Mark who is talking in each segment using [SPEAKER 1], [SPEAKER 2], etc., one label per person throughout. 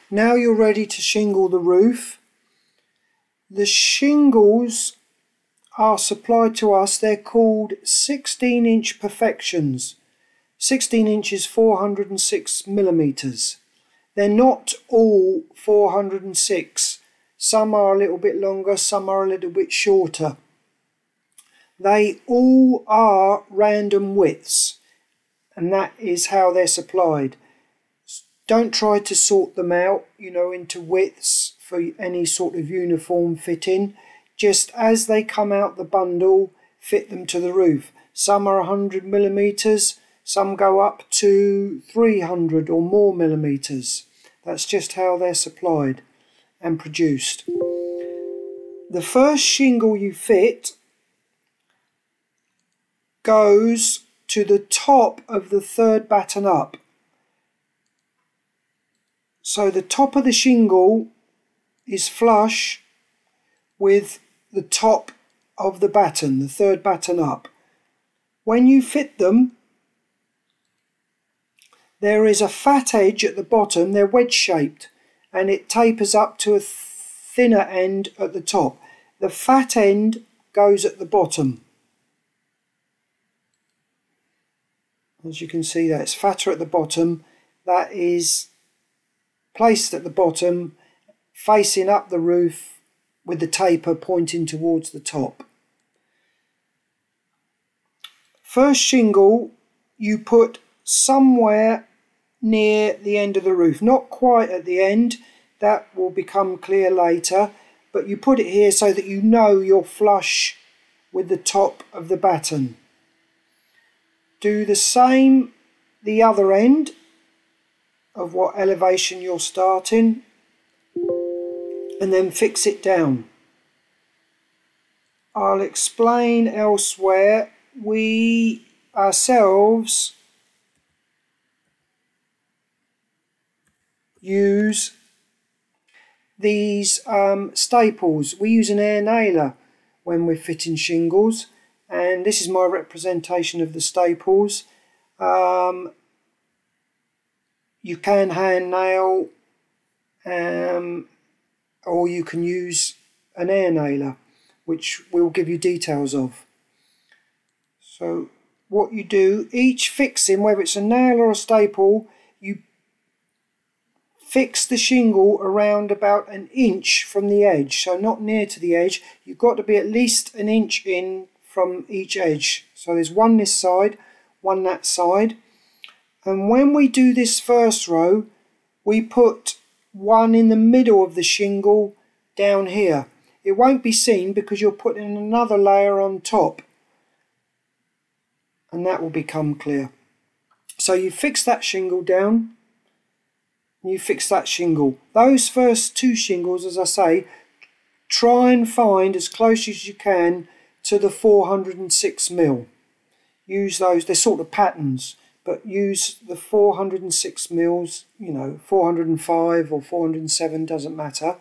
[SPEAKER 1] Now you're ready to shingle the roof. The shingles are supplied to us. They're called 16-inch perfections. 16 inches 406 millimeters. They're not all 406. Some are a little bit longer, some are a little bit shorter. They all are random widths, and that is how they're supplied. Don't try to sort them out, into widths for any sort of uniform fitting. Just as they come out the bundle, fit them to the roof. Some are 100 millimeters, some go up to 300 or more millimeters. That's just how they're supplied and produced. The first shingle you fit goes to the top of the third batten up. So the top of the shingle is flush with the top of the batten, the third batten up. When you fit them, there is a fat edge at the bottom. They're wedge shaped and it tapers up to a thinner end at the top. The fat end goes at the bottom. As you can see, that it's fatter at the bottom. That is placed at the bottom, facing up the roof with the taper pointing towards the top. First shingle you put somewhere near the end of the roof, not quite at the end, that will become clear later, but you put it here so that you know you're flush with the top of the batten. Do the same the other end of what elevation you're starting, and then fix it down. I'll explain elsewhere. We ourselves use these staples. We use an air nailer when we're fitting shingles, and this is my representation of the staples. You can hand nail, or you can use an air nailer, which we'll give you details of. So what you do, each fixing, whether it's a nail or a staple, you fix the shingle around about an inch from the edge, so not near to the edge. You've got to be at least an inch in from each edge. So there's one this side, one that side. And when we do this first row, we put one in the middle of the shingle down here. It won't be seen because you're putting another layer on top, and that will become clear. So you fix that shingle down, and you fix that shingle. Those first two shingles, as I say, try and find as close as you can to the 406 mil. Use those, they're sort of patterns, but use the 406 mils, 405 or 407, doesn't matter.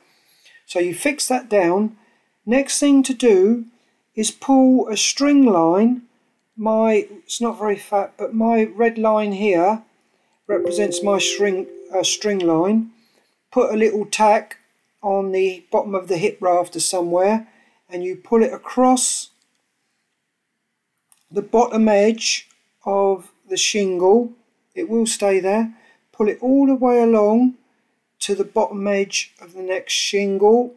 [SPEAKER 1] So you fix that down. Next thing to do is pull a string line. It's not very fat, but my red line here represents my string line. Put a little tack on the bottom of the hip rafter somewhere, and you pull it across the bottom edge of the shingle. It will stay there. Pull it all the way along to the bottom edge of the next shingle,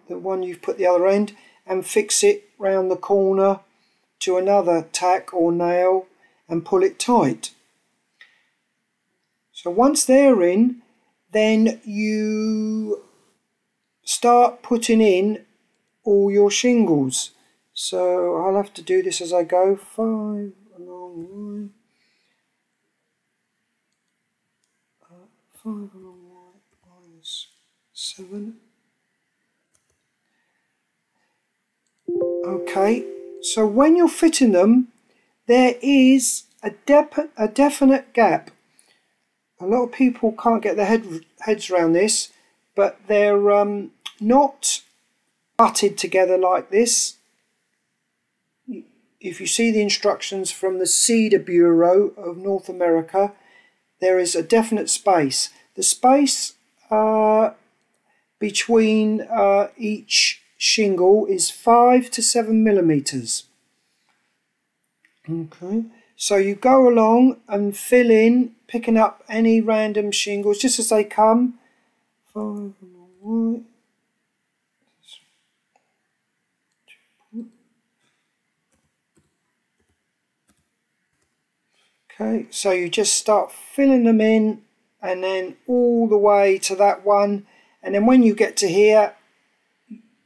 [SPEAKER 1] the one you've put the other end, and fix it round the corner to another tack or nail and pull it tight. So once they're in, then you start putting in all your shingles. So I'll have to do this as I go. 5 along line, 5 along line minus 7. Okay, so when you're fitting them, there is a definite gap. A lot of people can't get their heads around this, but they're not butted together like this. If you see the instructions from the Cedar Bureau of North America, there is a definite space. The space between each shingle is 5 to 7 millimeters. Okay, so you go along and fill in, picking up any random shingles just as they come. 5 on the white. Okay, so you just start filling them in and then all the way to that one, and then when you get to here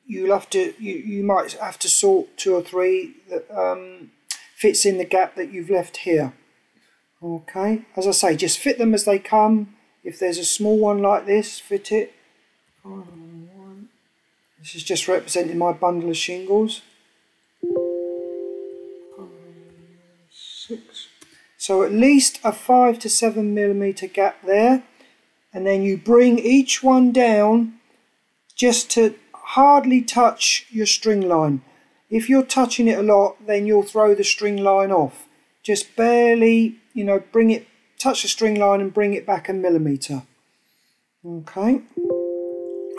[SPEAKER 1] you might have to sort 2 or 3 that fits in the gap that you've left here. Okay, as I say, just fit them as they come. If there's a small one like this, fit it. This is just representing my bundle of shingles. 6. So at least a 5 to 7 millimeter gap there, and then you bring each one down just to hardly touch your string line. If you're touching it a lot, then you'll throw the string line off. Just barely, touch the string line and bring it back a millimeter. Okay,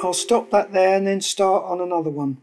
[SPEAKER 1] I'll stop that there and then start on another one.